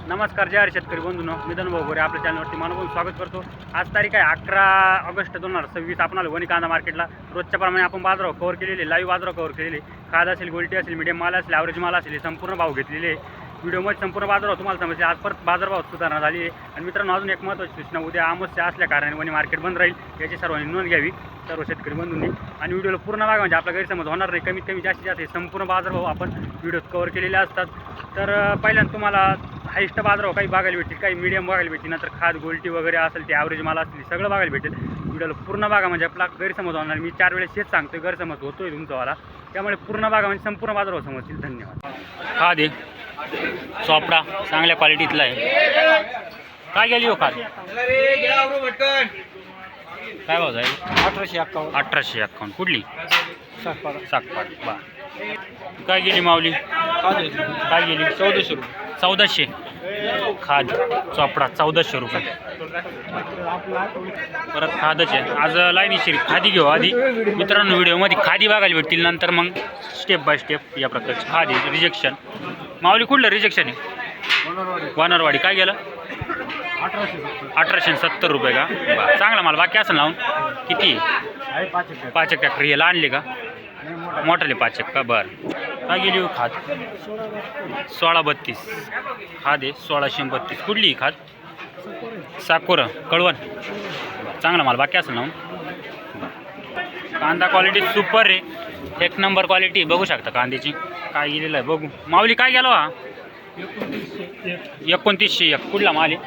नमस्कार जय शेतकरी बंधूंनो, मी धनुभाऊ गोरे आपल्या चॅनलवरती मनपूर्वक स्वागत करतो। आज तारीख आहे 11 ऑगस्ट 2026। आपण आलो वणी कांदा मार्केटला। रोजच्या प्रमाणे आपण बाजारावर कव्हर केलेले, लाईव्ह बाजारावर कव्हर केलेले, खाद असेल, गोल्टी असेल, मीडियम माल असेल, ॲव्हरेज माल असेल, संपूर्ण भाव घेतलेले व्हिडिओमध्ये संपूर्ण बाजारावर तुम्हाला समजते। आज परत बाजारभाव सुधारणा झाली आहे। आणि मित्रांनो, अजून एक महत्त्वाची सूचना, उद्या अमावस्या असल्या कारणाने वणी मार्केट बंद राहील, याची सर्वांनी नोंद घ्यावी सर्व शेतकरी बंधूंनी। आणि व्हिडिओला पूर्ण बघा, म्हणजे आपला गैरसमज होणार नाही। कमीत कमी जास्तीत जास्त संपूर्ण बाजारभाव आपण व्हिडिओत कव्हर केलेले असतात। तर पहिल्यांदा तुम्हाला हायस्ट बाजारभाव काही बघायला भेटतील, काही मीडियम बघायला भेटतील, नंतर खाद गोल्टी वगैरे असेल, ते ॲव्हरेज माल असतील, सगळं बघायला भेटेल। व्हिडिओला पूर्ण बघा, म्हणजे आपला गैरसमज होणार। मी 4 वेळेस हेच सांगतोय, गैरसमज होतोय तुमचावाला, त्यामुळे पूर्ण बघा, म्हणजे संपूर्ण बाजारभाव समजतील। धन्यवाद। खाद आहे चोपडा, चांगल्या क्वालिटीतला आहे। काय गेली हो खाद? काय भाव जाईल? 1851 1851। कुठली? सातपाड। बा काय गेली माऊली? काय गेली? 1400 रुपये। 1400 खाद चोपडा 1400 रुपये। परत खादच आहे आज लाईनी शिरी खादी घेऊ आधी मित्रांनो। व्हिडिओमध्ये खादी बघायला भेटतील, नंतर मग स्टेप बाय स्टेप या प्रकारची खादी। रिजेक्शन माऊली कुठलं रिजेक्शन आहे? वानरवाडी। काय गेलं? 1870 रुपये का? बरं, चांगला माल बाकी असं लावून किती? 5 ट्रॅक्टर हे आणले का? मोठाले 5 का? बरं, काय गेली हो खाद? 1632 खाद आहे 1632। कुठली खाद? साकोर कळवण। चांगला माल बाकी असं लावून। कांदा क्वालिटी सुपर आहे, एक नंबर क्वालिटी बघू शकता कांद्याची। काय गेलेलं आहे बघू माऊली। काय गेलो हा? 2901। कुठला माल आहे?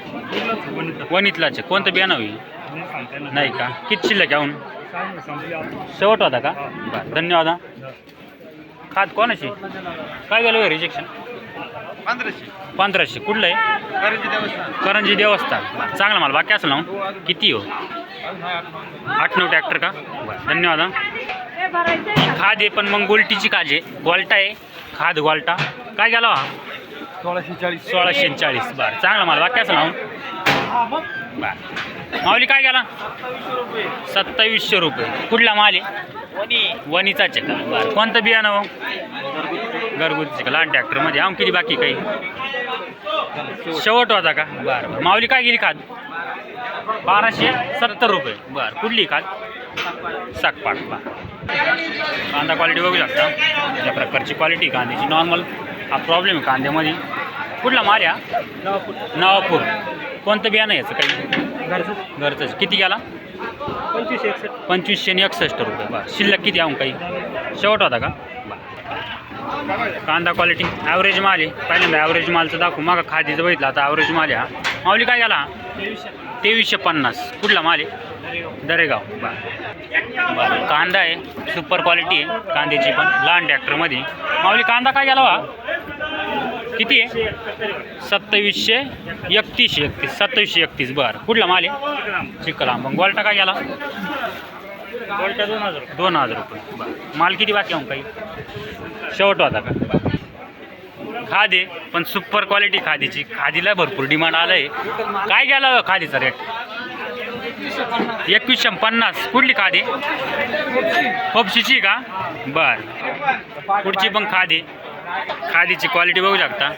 वणीतलाच आहे। कोणतं बियाणं होईल? नाही का? किती शिल्लक घेऊन? शेवट होता का? बरं, धन्यवाद। खाद कोणाची? काय गेलं रिजेक्शन? 1500। कुठलं आहे? करंजी देवस्थान। चांगला माल बाकी असं लावून किती हो? 8-9 ट्रॅक्टर का? बरं, धन्यवाद। खाद आहे पण मग गोल्टीची खाद आहे, गोल्टा आहे खाद गोल्टा। काय गेला हा? 1640। बरं, चांगला माल बाकी असं लावून। बरं, माऊली काय गेला? 2700 रुपये। कुठला माल आहे? वणीचाच आहे का? बरं, कोणतं बियाणं हो? घरगुतीचे का? लहान ट्रॅक्टरमध्ये आम किती बाकी काही? शेवट होता का? बरं, माऊली काय गेली खाद? 1270 रुपये। बरं, कुठली खाद? साकपाट। कांदा क्वालिटी बघू शकता, या प्रकारची क्वालिटी कांद्याची। नॉर्मल हा प्रॉब्लेम आहे कांद्यामध्ये। कुठला माल आहे? नवापूर। कोणतं बियाणं याचं? काही घरचंच। किती गेला? 2561 रुपये। बरं, शिल्लक किती आहो काही? शेवट होता का? बरं, कांदा क्वालिटी ॲव्हरेज माल आहे। पहिल्यांदा ॲव्हरेज मालचं दाखवू, मग खादीचं बघितलं, आता ॲव्हरेज माल आहे हा। माऊली काय गेला? 2350। कुठला माल आहे? दरेगाव। बरं, कांदा आहे सुपर क्वालिटी आहे कांद्याची पण, लहान ट्रॅक्टरमध्ये। माऊली कांदा काय गेला वा? किती आहे? 2731। 2731। बरं, कुठला माल आहे? चिखला। मग गोल्टा काय गेला? गोल्टा 2000 रुपये। बरं, माल किती बाकी आहो काही? शेवट होता का? खाद आहे पण सुपर क्वालिटी खादीची। खादीला भरपूर डिमांड आलं आहे। काय गेला खादीचा रेट? 2150। कुठली खाद आहे? खोपशीची का? बरं, पुढची पण खाद आहे। खादीची क्वालिटी बघू शकता।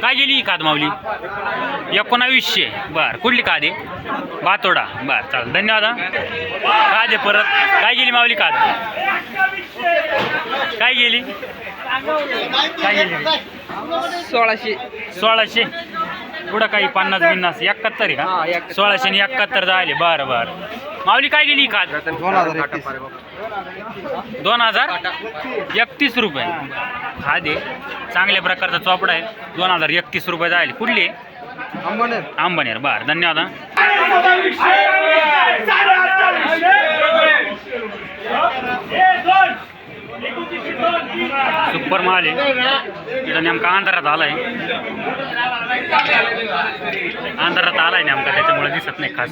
काय गेली ही खाद माऊली? 1900। बरं, कुठली खाद आहे? बातोडा। बरं, चालेल, धन्यवाद। खाद आहे परत। काय गेली माऊली खाद? काय गेली? काय गेली? 1600। पुढं काही 50-50 71 आहे का? 1600 आणि 71 झाले। बरं बरं, माऊली काय गेली खाद? 2031 रुपये खाद आहे। चांगल्या प्रकारचा चोपडा आहे। 2031 रुपये जायले। कुठली आहे? अंबनेर। बरं, धन्यवाद। सुपर माल आहे। इथं नेमका अंधारात आलाय, नेमका, त्याच्यामुळे दिसत नाही। खास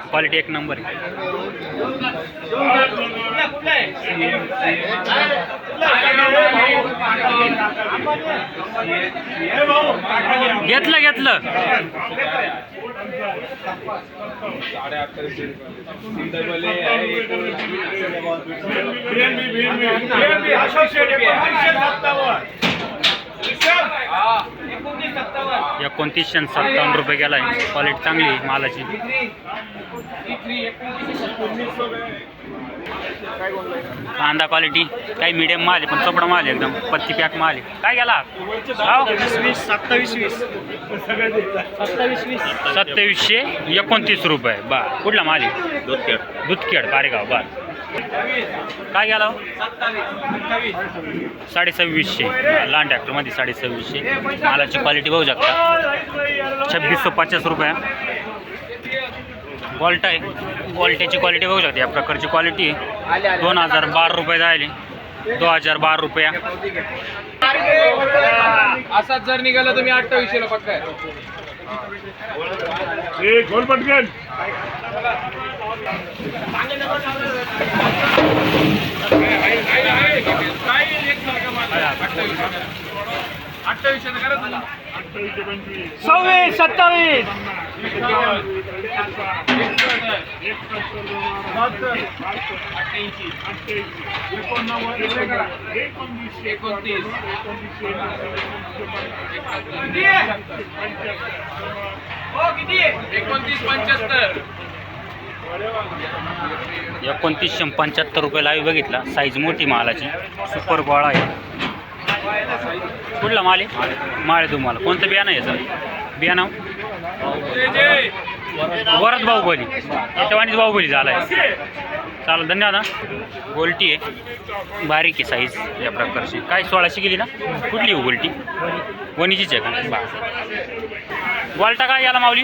क्वालिटी एक नंबर आहे। घेतलं असोसिएट 1957 ₹2957 गेला आहे. क्वालिटी चांगली आहे मालाची. कांदा क्वालिटी काही मीडियम माल आहे पण चपडा माल आहे एकदम पत्ती पॅक माल आहे. काय गेला 2729 रुपये. बा कुठला माल आहे? दुधखेड पारेगाव. बा काय गेला 2750. लहान ट्रॅक्टरमध्ये 2750. मालाची क्वालिटी बघू शकता. 2650 रुपये. वॉल्ट आहे. वॉल्टेची क्वालिटी बघू शकते. या प्रकारची क्वालिटी 2012 रुपये जायले. 2012 रुपया. असाच जर निघाला तुम्ही 2800 ला पक्का. गोल पटकन 2800 करा तुम्ही. 26 27 ₹2975 रुपये लाईव्ह बघितला. साईज मोठी मालाची. सुपर गोळा आहे. कुठला माल आहे? माळ आहे तुम्हाला. कोणतं बियाणं आहे याचं? बियाणं वरद बाहुबली. याच्यावानीच बाहुबली झाला आहे. चालेल धन्यवाद. गोल्टी आहे. बारीक आहे साईज या प्रकारची. काय 1600 गेली ना? कुठली हो गोल्टी? वणीचीच आहे का? बा वॉल्टा काय याला माऊली?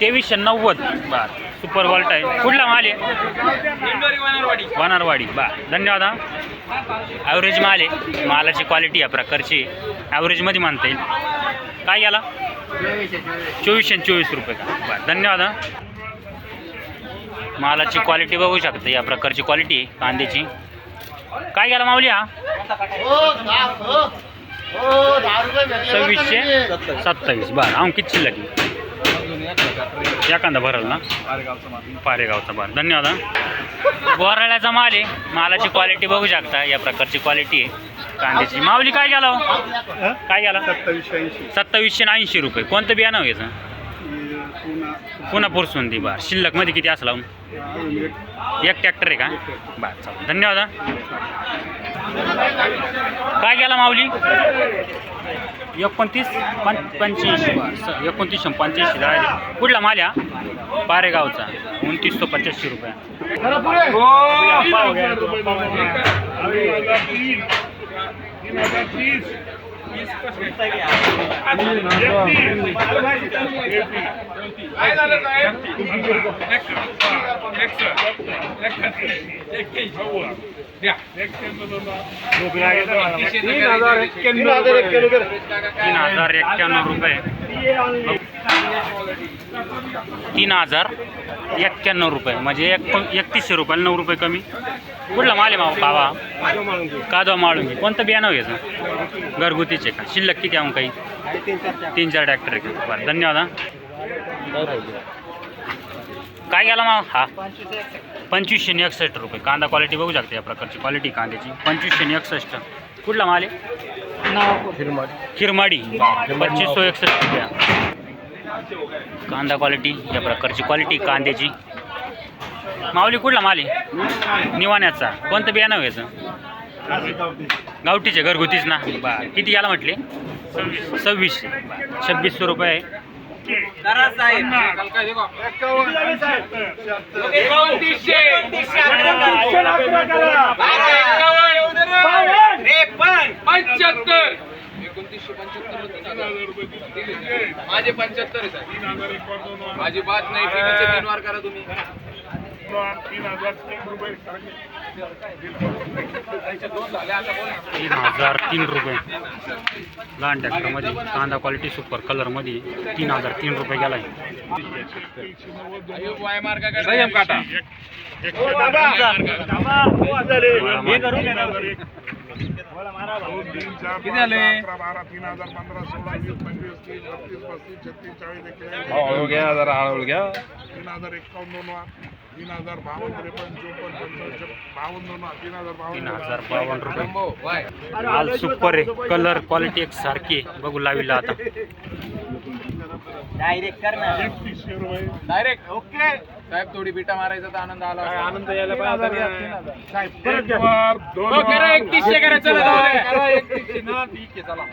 2390. बरं सुपर वॉल्ट आहे. कुठला माल आहे? वनारवाडी. बा धन्यवाद. ॲव्हरेज माल आहे. मालाची क्वालिटी या प्रकारची ॲव्हरेजमध्ये मानता येईल. काय याला 2424 रुपये का? बरं धन्यवाद. मालाची क्वालिटी बघू शकता. या प्रकारची क्वालिटी आहे कांद्याची. काय गेला माऊली हा? 2627. बरं आम किती शिल्लक एखादा भरल ना? पारेगावचा. बरं धन्यवाद. गोराळ्याचा माल आहे. मालाची क्वालिटी बघू शकता. या प्रकारची क्वालिटी आहे कांद्याची. माऊली काय गेला? काय गेला 2780 रुपये. कोणतं बियाणं घ्यायचं? पुन्हा पुरसुंदी. बरं शिल्लकमध्ये किती असं लावून? एक ट्रॅक्टर आहे का? बरं चालेल धन्यवाद. काय गेला माऊली? 2985. 2985 जायला. कुठला माल या? पारेगावचा. 2985 रुपये. ₹3091 रुपये. 3091 रुपये म्हणजे 3100 रुपयाला 9 रुपये कमी. कुठला माल आहे मावा? कावा कादवा माळून. कोणतं बियाणं घ्यायचं? घरगुतीचे का? शिल्लक किती आहे काही? 3-4 ट्रॅक्टर आहे का? बरं धन्यवाद. काय गेला माव हा? 2561 रुपये. कांदा क्वालिटी बघू शकते. या प्रकारची क्वालिटी कांद्याची 2561. कुठला माल आहे? खिरमाडी. 2561 रुपया. कांदा क्वालिटी या प्रकारची क्वालिटी कांद्याची. माऊली कुठला माल आहे? निवाण्याचा. कोणतं बियाणं घ्यायचं? गावठीचे घरगुतीच ना? बा किती याला म्हटले? 2600 रुपये आहे. माझे 75 माझी बात नाही. 3 वार करा तुम्ही. 3003 रुपये. लहान ट्रॅक्टरमध्ये कांदा क्वालिटी सुपर कलरमध्ये 3003 रुपये गेला आहे. 2, 3, 4, किती 5, झाले? 11, 12, 13, 15, 16, 20, 25, 30, 32, 35, 36, 40, 41, हळूहळू घ्या जरा हळूहळू घ्या 3051 दोन वार 3052, 53, 54, 55, 52 दोन वार 3052 रुपये जम्बो वाय माल सुपर आहे. कलर क्वालिटी एक सारखी आहे. बघू लावीला आता 3100 रुपये. डायरेक्ट ओके साहेब थोडी बिटा मारायचा तर आनंद आला असता. एक वार दोन हो करा वार 3100 करा चला जाऊ द्या. करा 3100 ना ठीक आहे चला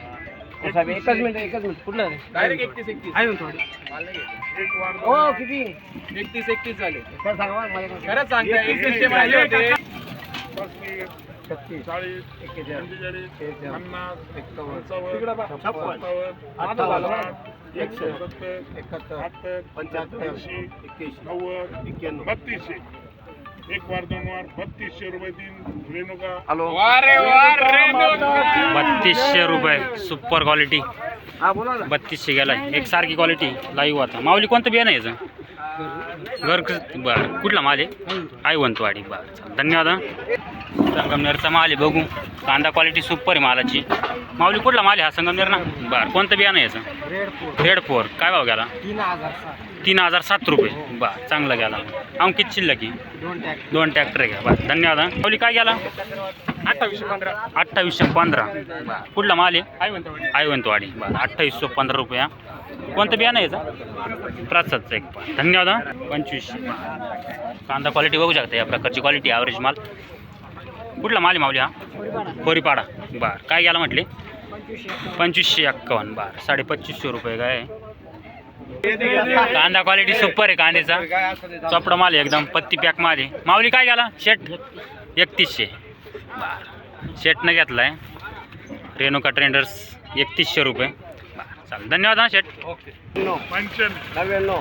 एकच मिनिट कुठलं डायरेक्ट 31 आहे थोडी माल नाही घ्यायचं. एक वार हो किती 31 झाले काय सांगा माझ्याकडे खरंच सांगता 3100 मारले होते 35, 36 40, 45, 50, 55, 3200. एक वार दोन वार 3200 रुपये दिन रेणुका वारे वार रेणुका 3200 रुपये सुपर क्वालिटी. हा बोला ना 3200 गेलाय एक सारखी क्वालिटी लाईव्ह आता. माऊली कोणतं बियाणं आहे याचं? बरं कुठला माल आहे? आयवंतवाडी. बरं चालेल. धन्यवाद हा. संगमनेरचा माल आहे बघू. कांदा क्वालिटी सुपर आहे मालाची. माऊली कुठला माल आहे हा? संगमनेर ना. बरं कोणतं बियाणं आहे याचं? रेड 4 काय भाव गेला? 3007 रुपये. बरं चांगला गेला. किती शिल्लक की 2 ट्रॅक्टर घ्या. बरं धन्यवाद हा. माऊली काय गेला? 2815. कुठला माल आहे? आयवंतवाडी. बरं 2815 रुपये हा. कोणतं बियाणं आहे याचं? प्रसादचं एक. धन्यवाद हा. 2500. कांदा क्वालिटी बघू शकता या प्रकारची क्वालिटी ॲव्हरेज माल. कुठला माल आहे माऊली हा? कोरीपाडा. बरं काय गेला म्हटले? 2551. बरं 2550 रुपये काय. कांदा क्वालिटी सुपर आहे कांद्याचा. चपडा माल आहे एकदम. पत्ती पॅक माल आहे. माऊली काय गेला? शेट 3100. बरं शेटनं घेतला आहे रेणुका ट्रेंडर्स 3100 रुपये. बरं चालेल. धन्यवाद हा शेट. 95, 99 99,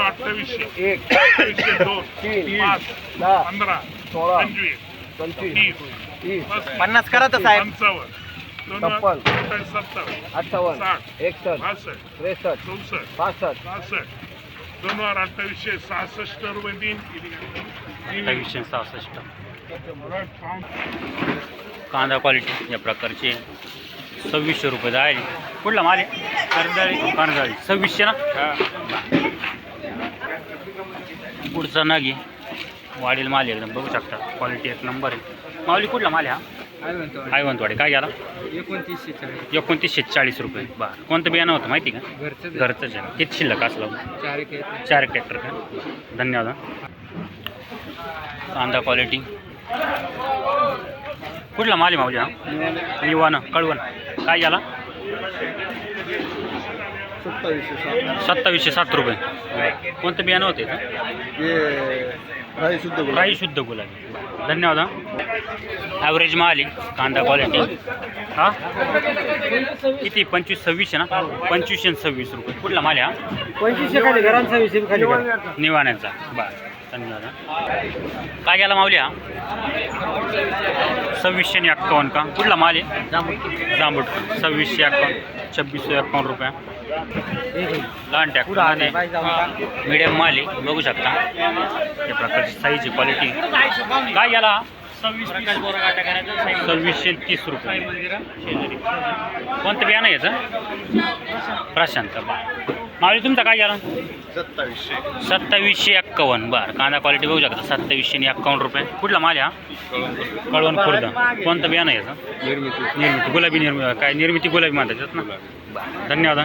2800, 1 2802, 3 5, 10 15, 16 25, 25 30, 30 50 करा तर साहेब 55, 56, 57, 58 61 62, 63 64, 65 62, दोन वार 2866 रुपये दिन 2866. कांदा क्वालिटी या प्रकारची 2600 रुपये जाईल. कुठला माल आहे? कर्जाळी 2600 ना. पुढचा नागी वाढील माल एकदम बघू शकता. क्वालिटी एक नंबर आहे. माऊली कुठला माल आहे हा? आयवंतवाडी. काय गेला? 2940 रुपये. बरं कोणतं बियाणं होतं माहिती का? घरचंच आहे. किती शिल्लक असलं? 4 ट्रॅक्टर का. धन्यवाद हा. कांदा क्वालिटी कुठला माल आहे माऊली हा? निवानं कळवण. काय गेला? 2707 रुपये. कोणतं बियाणं होते? राई शुद्ध गुलाबी. धन्यवाद हा. ॲव्हरेज माल आहे. कांदा क्वालिटी हा किती? 25 26 ना. 25 आणि 26 रुपये. कुठला माल आहे हा? 25 खाली घरांचा विषय खाली निवाण्याचा. बरं धन्यवाद हा. काय गेला माऊली हा? 2651 का. कुठला माल आहे? जांबूट. 2651 2651 रुपये. लहान ट्रॅक्टर मीडियम माल आहे बघू शकता. या प्रकारची साईजची क्वालिटी. काय गेला? 2630 रुपये. शेजारी कोणतं बियाणं आहे याचं? प्रशांत. माऊली तुमचा काय गेला? 2751. बरं कांदा क्वालिटी बघू शकता. 2751 रुपये. कुठला माल आहे हा? कळवण खुर्द. कोणतं बियाणं आहे याचं? निर्मिती गुलाबी. काय निर्मिती गुलाबी म्हणतात ना. बरं धन्यवाद.